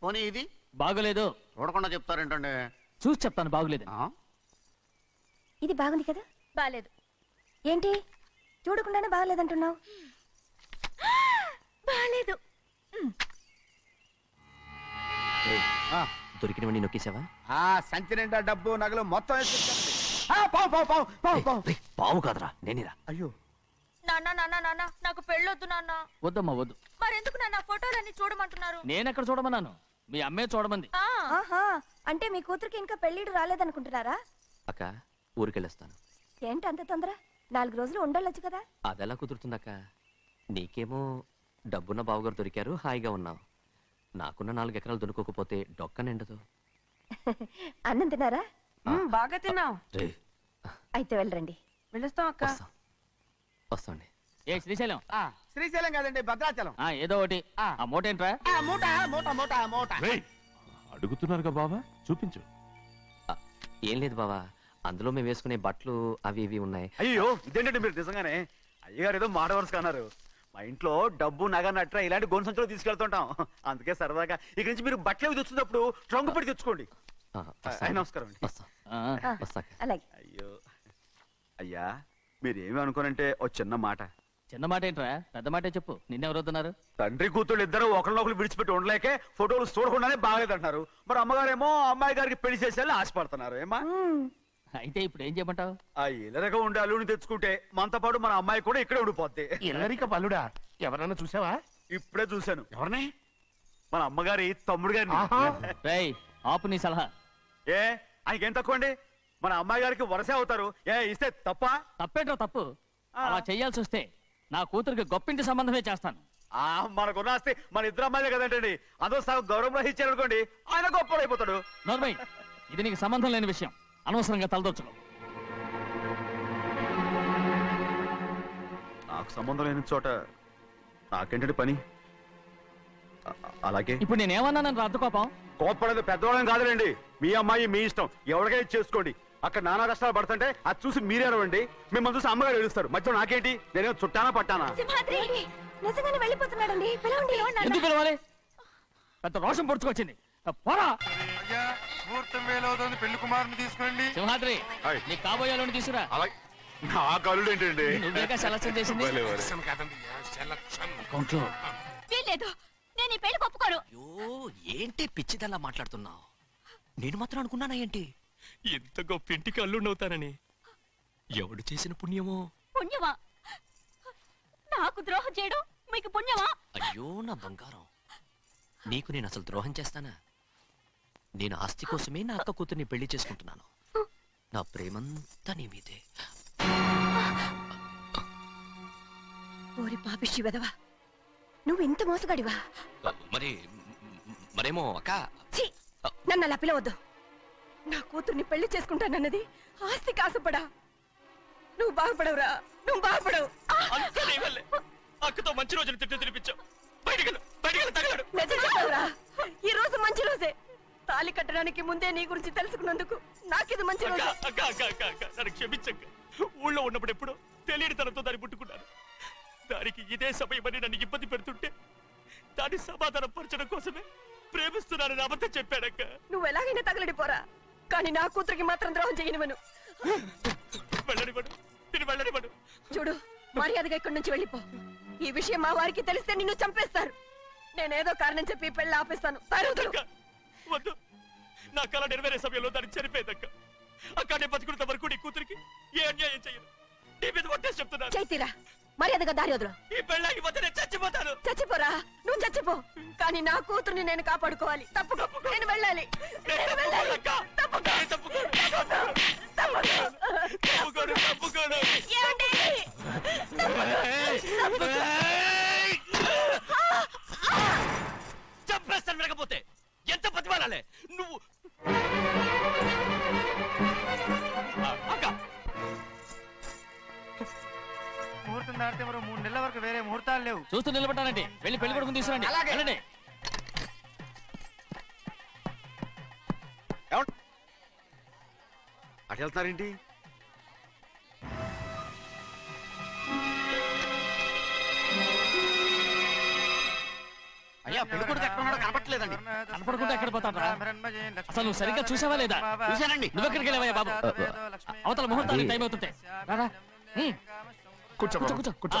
పోనీ ఇది బాగలేదు. చూడకుండా చెప్తారేంటండి? చూసి చెప్తాను బాగలేదు. ఇది బాగుంది కదా? బాలేదు. ఏంటి చూడకుండానే బాగలేదంటున్నావు? బాలేదు. దొరికినవన్నీ నొక్కేసావా? సంచి నిండా డబ్బు నగలు మొత్తం పావు కాదురా, నేనేరా. అయ్యో నాన్న నాన్న నాన్న, నాకు పెళ్ళొద్దు నాన్న. వద్దమ్మా వద్దు. మరెందుకు నాన్న ఫోటోలన్నీ చూడమంటున్నారు? నేనెక్కడ చూడమన్నాను, మీ అమ్మే చూడమంది. అంటే మీ కూతురికి ఇంకా పెళ్ళిడు రాలేదనుకుంటున్నారా? అక్క ఊరికెళ్ళొస్తాను. ఏంటి అంత తొందర? 4 రోజులు ఉండొచ్చు కదా. అదెలా కుదురుతుందక్క? నీకేమో డబ్బున్న బావగారు దొరికారు, హాయిగా ఉన్నావు. నాకున్న 4 ఎకరాలు దొరకకపోతే డొక్క నిండదు. అన్నం తిన్నారా? బాగా తిన్నావు. రే అయితే వెళ్ళరండి. వెళ్ళొస్తాం అక్క. వస్తాండి. ఏ శ్రీశైలం. శ్రీశైలం కాదండి, భద్రాచలం. ఏదో ఒకటి. ఆ మూట ఏంట్రా? మూట మూట మూట మూట. అడుగుతున్నారుగా బావా, చూపించు. ఏం లేదు బావా, అందులో మేము వేసుకునే బట్టలు అవి ఇవి ఉన్నాయి. అయ్యో ఇదేంటంటే మీరు నిజంగానే అయ్యగారు ఏదో మాట వరుస అన్నారు. మా ఇంట్లో డబ్బు నగ నట్ర ఇలాంటి గోను సంచులు తీసుకెళ్తుంటాం. అందుకే సరదాగా ఇక్కడి నుంచి మీరు బట్టలు తెచ్చుకున్నప్పుడు ట్రంక్ పెట్టి తెచ్చుకోండి. నమస్కారం అండి. అలాగే. అయ్యో అయ్యా, మీరేమి అనుకోనంటే ఓ చిన్న మాట. చిన్న మాట ఏంట్రా, పెద్ద మాటే చెప్పు. నిన్నెవరు వద్దన్నారు? తండ్రి కూతుళ్ళు ఇద్దరు ఒకరినొకరు విడిచిపెట్టి ఉండలేకే ఫోటోలు చూడకుండానే బాగలేదంటున్నారు. మరి అమ్మగారేమో అమ్మాయి గారికి పెళ్లి చేసేయాలని ఆశపడుతున్నారు. ఏమా అయితే ఇప్పుడు ఏం చేయమంటావు? ఆ ఇల్లరిగా ఉండే అల్లుని తెచ్చుకుంటే మనతో పాటు మన అమ్మాయి కూడా ఇక్కడే ఉండిపోద్ది. ఇల్లరిక పల్లుడా? ఎవరన్నా చూసావా? ఇప్పుడే చూశాను. ఎవరిని? మన అమ్మగారి తమ్ముడు గారిని. రేయ్ ఆపు నీ సలహా. ఏ ఆయనకేం తక్కువ అండి? మన అమ్మాయి గారికి వరసే అవుతారు. ఏ ఇస్తే తప్ప? తప్పేంట్రా తప్పు. అలా చెయ్యాల్సి వస్తే నా కూతురికి గొప్పింటి సంబంధమే చేస్తాను. మనకున్న ఆస్తి మన ఇద్దరు అమ్మాయిలే కదంటండి. అదో సగం గౌరవం ఇచ్చారు అనుకోండి, ఆయన గొప్పడు అయిపోతాడు. నోర్మై, ఇది నీకు సంబంధం లేని విషయం, అనవసరంగా తలదొచ్చుకో. నాకు సంబంధం లేని చోట నాకేంటంటే పని. అలాగే ఇప్పుడు నేనేమన్నానని రద్దు కోపం? కోప్పడేది పెద్దవాళ్ళని కాదులేండి. మీ అమ్మాయి మీ ఇష్టం, ఎవరికైనా చేసుకోండి. అక్కడ నానా కష్టాలు పడుతుంటే అది చూసి మీరేరవండి. మిమ్మల్ని చూసి అమ్మగారు ఏడుస్తారు. మధ్యలో నాకేంటి? నేనేమో చుట్టానా పట్టానా? నిజంగానే వెళ్ళిపోతున్నాడండి. పిలవండి. ఎందుకు పిలవాలి? పెద్ద రోషం పొడుచుకొచ్చింది. పోరా. ముహూర్తం వేలవుతుంది, పెళ్లి కుమారుని తీసుకురండి. సింహాద్రి, నీ కాబోయేలోని తీసుకురా. నా కలుడు ఏంటండి? నువ్వేగా సెలక్షన్ చేసింది. వీల్లేదు, నేను ఈ పెళ్లి ఒప్పుకోను. ఏంటి పిచ్చిదల్లా మాట్లాడుతున్నావు? నేను మాత్రం అనుకున్నానా ఏంటి ఎంత గొప్ప ఇంటికి అల్లుండవుతానని? ఎవడు చేసిన పుణ్యమో? పుణ్యమా? నాకు ద్రోహం చేయడం మీకు పుణ్యమా? అయ్యో నా బంగారం, నీకు నేను అసలు ద్రోహం చేస్తానా? నేను ఆస్తి కోసమే నా అక్క కూతుర్ని పెళ్లి చేసుకుంటున్నాను. నా ప్రేమంతా నీ మీదే. ఓరి పాపిష్టి వెదవా, నువ్వు ఇంత మోసగాడివా? మరి మరేమో అక్క ఛీ! నన్ను అలా పిలవద్దు. నా కూతుర్ని పెళ్లి చేసుకుంటానన్నది ఆస్తి కాసపడా. నువ్వు బాగుపడవురా, నువ్వు బాగుపడవు. అక్కతో మంచి రోజున తినిపించావు. నిజం చెప్పవురా, ఈ రోజు మంచి రోజే. తాళి కట్టడానికి ముందే నీ గురించి తెలుసుకున్నందుకు నాకిది మంచి రోజు. నన్ను క్షమించక్క. ఊళ్ళో ఉన్నప్పుడు ఎప్పుడో తెలియని తనతో దాన్ని పుట్టుకున్నాను. దానికి ఇదే సమయమని నన్ను ఇబ్బంది పెడుతుంటే దాన్ని సమాధానం పరచడం కోసమే ప్రేమిస్తున్నానని అబద్ధం చెప్పాడక్క. నువ్వు ఎలాగైనా తగలడిపోరా, కానీ నా కూతురికి మాత్రం ద్రోహం చేయనివను. వెళ్ళనివ్వడు, నేను వెళ్ళనివ్వడు. చూడు, మర్యాదగా ఇక్కడి నుంచి వెళ్ళిపో. ఈ విషయం మా వారికి తెలిస్తే నిన్ను చంపేస్తారు. నేనేదో కారణం చెప్పి పెళ్లి ఆపేస్తాను. వద్దు, నా కళ నెరవేరే సమయంలో దాన్ని చనిపోయేదక్క. అక్కడే బతుకున్నంత వరకు నీ కూతురికి ఏ అన్యాయం చేయను. నీ మీద ఒట్టేసి చెప్తున్నాను. చైతీరా, మర్యాదగా దారి వదలు. ఈ పెళ్ళాగిపోతే నేను చచ్చిపోతాను. చచ్చిపోరా, నువ్వు చచ్చిపో, కానీ నా కూతుర్ని నేను కాపాడుకోవాలి. తప్పుకో, నేను వెళ్ళాలి. చంపేస్తాను. వినకపోతే ఎంత బతిమాలాలే నువ్వు. అక్క, ముహూర్తం దాటితే మరో 3 నెలల వరకు వేరే ముహూర్తాలు లేవు. చూస్తూ నిలబడ్డానండి. వెళ్ళి పెళ్లి కొడుకుని తీసుకురండి. వెళ్ళండి. అటు వెళ్తున్నారేంటి? అయ్యా, పెళ్లి కొడుకు ఎక్కడ ఉన్నాడో కనపట్లేదండి. కనపడకుండా ఎక్కడ పోతాడ్రా? అసలు నువ్వు సరిగ్గా చూసావా లేదా? చూశానండి. నువ్వెక్కడికి వెళ్ళావయ్యా బాబు? అవతల ముహూర్తానికి టైం అవుతుంటే రారా. కూర్చో కూర్చో కూర్చో.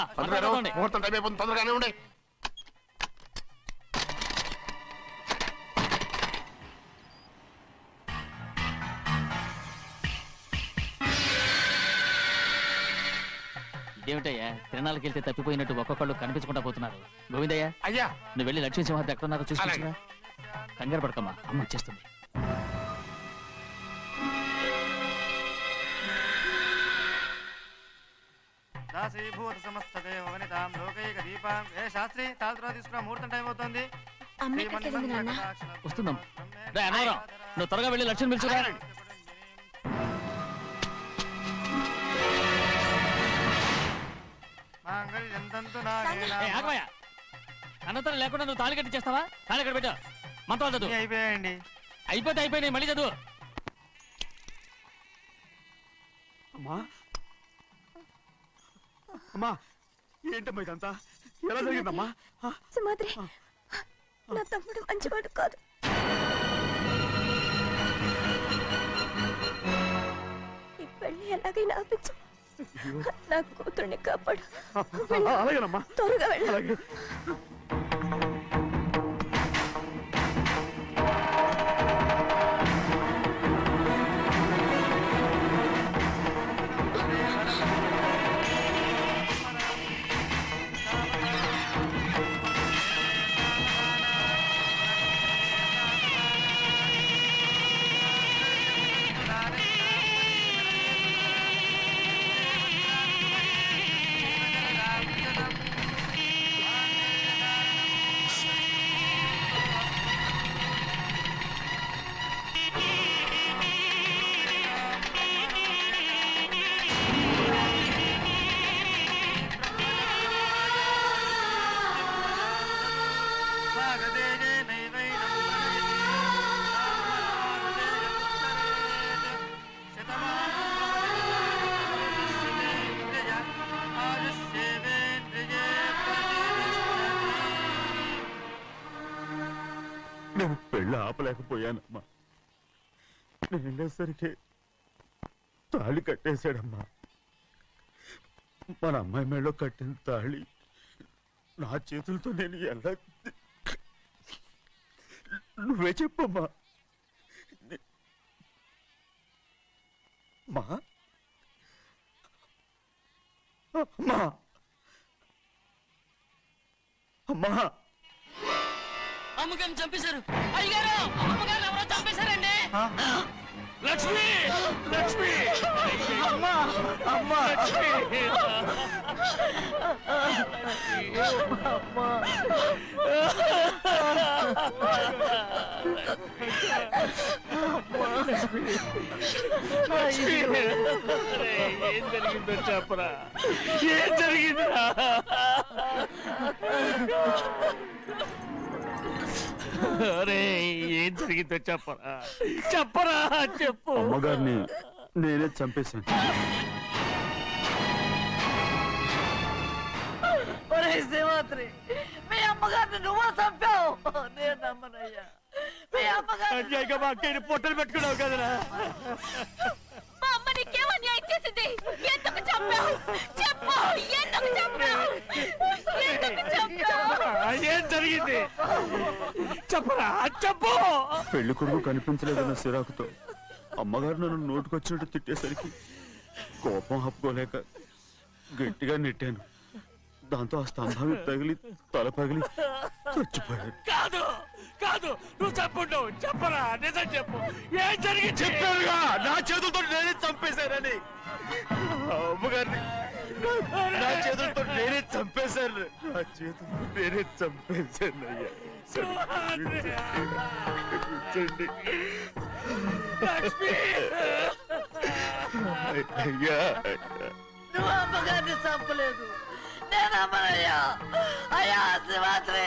ముహూర్తం టైం అయిపోతుంది, తొందరగానే ఉండే. ఇదేమిటయ్యా, తిరణాలకు వెళ్తే తప్పిపోయినట్టు ఒక్కొక్కళ్ళు కనిపించకుండా పోతున్నారు. గోవిందయ్య, అయ్యా, నువ్వు వెళ్ళి లక్ష్మీ సింహాద్రి ఎక్కడ ఉన్నారో చూసుకుంటున్నా. కంగారు పడకమ్మా, అమ్మ వచ్చేస్తుంది. దాసీభూత సమస్తదేవ వనితాం లోకైక దీపాం. ఏ శాస్త్రి, తాళతో తీసుకురా, ముహూర్తం టైం అవుతుంది. వస్తుందమ్మ. అన్నవరం, నువ్వు త్వరగా వెళ్ళి లక్ష్మి పిలుచురా. అన్నతరం లేకుండా నువ్వు తాళి కట్టి చేస్తావా? తాళి ఎక్కడ పెట్టావు? మంత్రాలు చదువు. అయిపోయాయండి. అయిపోతే అయిపోయినాయి, మళ్ళీ చదువు. అమ్మా, అమ్మా, ఏంటమ్మా ఇదంతా? ఎలా జరిగిందమ్మా? సుమాద్రి, నా తమ్ముడు మంచివాడు కాదు. ఈ పెళ్లి ఎలాగైనా ఆపించు. నా కూతుర్ని కాపాడు. అలాగేనమ్మా, త్వరగా వెళ్ళాలి. నేను పెళ్ళి ఆపలేకపోయానమ్మా. నేను వెళ్ళేసరికి తాళి కట్టేశాడమ్మా. మన అమ్మాయి మేడలో కట్టిన తాళి నా చేతులతో నేను ఎలా... నువ్వే చెప్పమ్మా. మా అమ్మా, అమ్మా, అమ్మగారిని చంపేశారు. అయ్యారు, అమ్మగారు ఎవరో చంపేశారండి. లక్ష్మి, లక్ష్మి, అమ్మా, అమ్మా, ఏం జరిగిందో చెప్పరా, ఏం జరిగిందిరా? అరే ఏం జరిగిందో చెప్పరా, చెప్పరా, చెప్పు. అమ్మగారిని నేనే చంపేశాను. ఒరే శ్రీమంత్రి, మీ అమ్మగారిని నువ్వు చంపావు. నేను నమ్మనయ్యా. మీ అమ్మగారు మా అక్కని పొట్టలు పెట్టుకున్నావు కదరా. మా అమ్మ నీకేం అన్యాయం చేసింది? ఎందుకు చంపావు? చెప్పు, ఎందుకు చంపావు? ఎందుకు చంపావు? ఏం జరిగింది చెప్పరా, చెప్పు. పెళ్లి కొడుకు కనిపించలేదన్న సిరాకుతో అమ్మగారు నన్ను నోటుకొచ్చినట్టు తిట్టేసరికి కోపం ఆపుకోలేక గట్టిగా నెట్టాను. దాంతో ఆ స్తంభాన్ని తగిలి తల పగిలి చచ్చిపోయాడు. కాదు కాదు, నువ్వు చెప్పుండవు. చెప్పరా, నిజం చెప్పు. ఏం జరిగింది? చెప్పానుగా, నా చేతులతో నేనే చంపేశానని. అమ్మగారిని నా చేతులతో నేనే చంపేశాను. నా చేతులతో నేనే చంపేశాను. అయ్యా కూర్చోండి. అయ్యా నువ్వు అమ్మగారిని చంపలేదు. నేను అమ్మనయ్యా. అయ్యా శ్రీమంత్రి.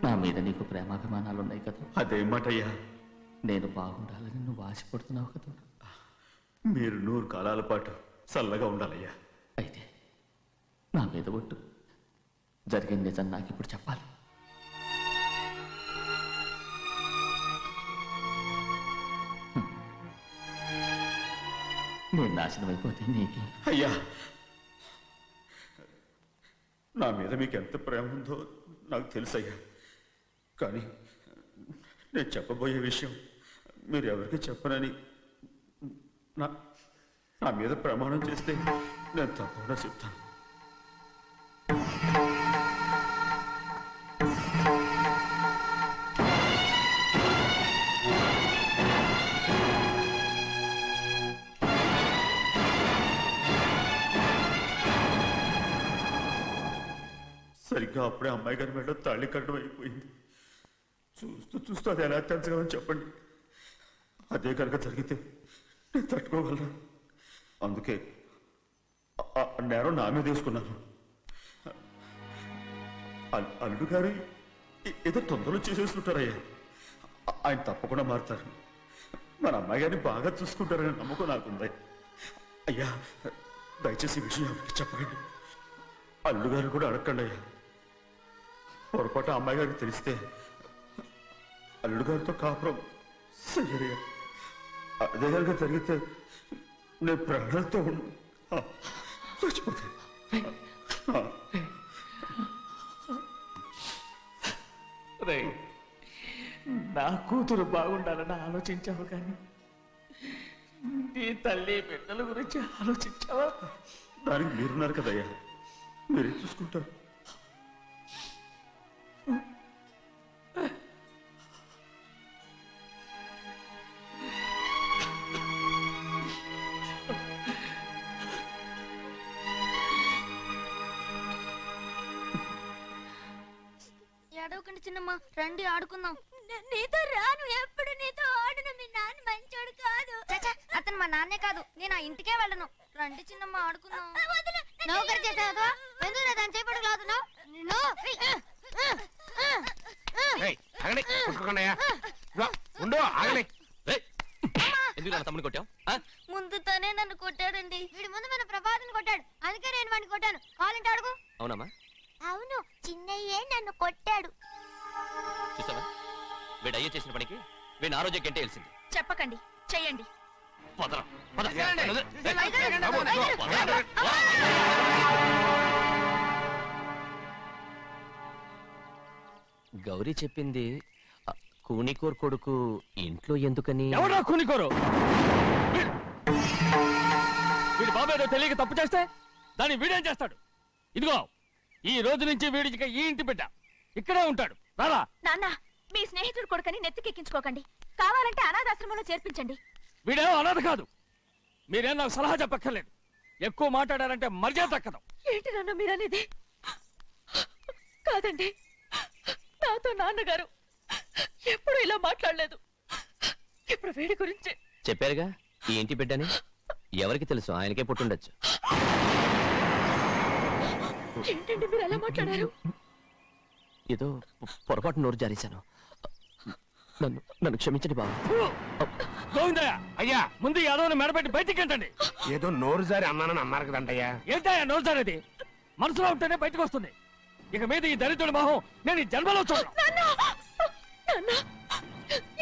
నా మీద నీకు ప్రేమాభిమానాలు ఉన్నాయి కదా. అదేమాటయ్యా, నేను బాగుండాలని నువ్వు ఆశపడుతున్నావు కదా. మీరు 100 కాలాల పాటు చల్లగా ఉండాలయ్యా. అయితే నా మీద ఒట్టు. జరిగిన నిజం నాకు ఇప్పుడు చెప్పాలి. నేను నాశనం అయిపోతే నీకే. అయ్యా, నా మీద మీకు ఎంత ప్రేమ ఉందో నాకు తెలుసయ్యా. కానీ నేను చెప్పబోయే విషయం మీరు ఎవరికి చెప్పనని నా మీద ప్రమాణం చేస్తే నేను తప్పకుండా చెప్తాను. సరిగ్గా అప్పుడే అమ్మాయి గారి మెడలో తాళి కట్టడం అయిపోయింది. చూస్తూ చూస్తూ అది ఎలా తెలుసుకోమని చెప్పండి. అదే కనుక జరిగితే నేను తట్టుకోగలను. అందుకే నేరం నా మీద తీసుకున్నాను. అల్లుడు గారు ఏదో తొందరలో చేసేస్తుంటారయ్యా. ఆయన తప్పకుండా మారుతారు. మన అమ్మాయి గారిని బాగా చూసుకుంటారనే నమ్మకం నాకుంది. అయ్యా, దయచేసి ఈ విషయం ఎవరికి చెప్పకండి. అల్లుడు గారు కూడా అడగండి అయ్యా. పొరపాటు అమ్మాయి గారికి తెలిస్తే అల్లుడు గారితో కాపురం సయ్యయ్యా. అదే కనుక జరిగితే నేను ప్రాణాలతో చచ్చిపోతాను. రే, నా కూతురు బాగుండాలని ఆలోచించావు, కానీ నీ తల్లి బిడ్డల గురించి ఆలోచించావా? దానికి మీరున్నారు కదయ్యా, మీరే చూసుకుంటారు. ఏడవకండి చిన్నమ్మ, రండి ఆడుకుందాం. నీతో రాను, ఎప్పుడు నీతో ఆడను. మీ నాన్న మంచోడు కాదు. అతను మా నాన్నే కాదు, నేను ఆ ఇంటికే వెళ్ళను. రండి చిన్నమ్మ ఆడుకుందాం. నౌకరు చేసావు ఎందుకు దాని చేపడు కాదు. తమ్ముని కొట్టావు? ముందు తనే నన్ను కొట్టాడండి. వీడి ముందు మన ప్రభాతం కొట్టాడు, అందుకే నేను వాడిని కొట్టాను. కావాలంటే అడుగు. అవునమ్మా? అవును, చిన్నయ్యే నన్ను కొట్టాడు. చూసావా, వీడు అయ్యే చేసిన పనికి వీడిని ఆ రోజే గంటే తెలిసింది. చెప్పకండి, చెయ్యండి. గౌరీ చెప్పింది కూనికోర్ కొడుకు ఇంట్లో ఎందుకని? ఎవరా కూనికోరు? వీడి బాబు ఏదో తెలియక తప్పు చేస్తే దాన్ని వీడేం చేస్తాడు? ఇదిగో ఈ రోజు నుంచి వీడికి ఈ ఇంటి బిడ్డ ఇక్కడే ఉంటాడు. రారా. నాన్న, మీ స్నేహితుడు కొడుకని నెత్తికెక్కించుకోకండి. కావాలంటే అనాథాశ్రమంలో చేర్పించండి. వీడేమో అనాథ కాదు. మీరేం నాకు సలహా చెప్పక్కర్లేదు. ఎక్కువ మాట్లాడారంటే మర్యాద దక్కదు. ఏంటి నాన్న మీరనేది? కాదండి, నాతో నాన్నగారు ఎప్పుడు ఇలా మాట్లాడలేదు. ఇప్పుడు వీడి గురించి చెప్పారుగా ఈ ఇంటి బిడ్డని. ఎవరికి తెలుసు, ఆయనకే పుట్టుండొచ్చు. ఏంటండి మీరు ఎలా మాట్లాడారు? ఏదో పొరపాటు నోరు జారేశాను. నన్ను నన్ను క్షమించండి బాబు. గోవిందయ్య, అయ్యా ముందు ఈ అదోని మెడబెట్టి బయటికి ఏంటండి? ఏదో నోరు జారి అన్నానని అన్నారు కదంటయ్యా. ఏంటయ్యా నోరు జారేది? మనసులో ఉంటేనే బయటకు వస్తుంది. ఇక మీద ఈ దరిద్రుడి మొహం నేను ఈ జన్మలో చూడను.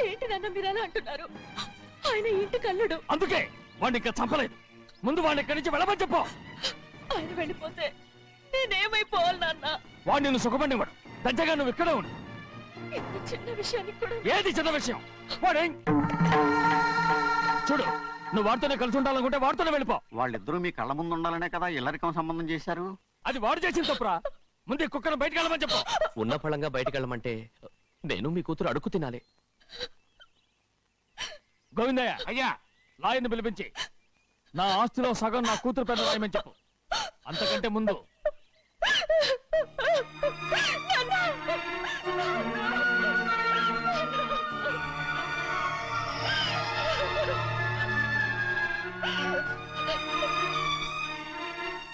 ఏంటి నాన్న మీరు ఎలా అంటున్నారు? ఆయన ఇంటి కల్లుడు. అందుకే వాడిని ఇంకా చంపలేదు. ముందు వాడిని ఇక్కడి నుంచి వెళ్ళమని చెప్పు. ఆయన వెళ్ళిపోతే నేనేమైపోవాలి నాన్న? వాడు నిన్ను సుఖపడివాడు. దచ్చగా నువ్వు ఇక్కడే ఉండు. ఇంత చిన్న విషయానికి కూడా ఏది చిన్న విషయం? వాడే చూడు, నువ్వు వాడితోనే కలిసి ఉండాలనుకుంటే వాడితోనే వెళ్ళిపో. వాళ్ళిద్దరూ మీ కళ్ళ ముందు ఉండాలనే కదా ఇల్లరికం సంబంధం చేశారు. అది వాడు చేసిన తప్పురా. ముందు ఈ కుక్కను బయటకు వెళ్ళమని చెప్పు. ఉన్న ఫలంగా బయటకు వెళ్ళమంటే నేను మీ కూతురు అడుగు తినాలి. గోవిందయ్య, అయ్యా లాయర్ని పిలిపించి నా ఆస్తిలో సగం నా కూతురు పెద్ద రాయమని చెప్పు. అంతకంటే ముందు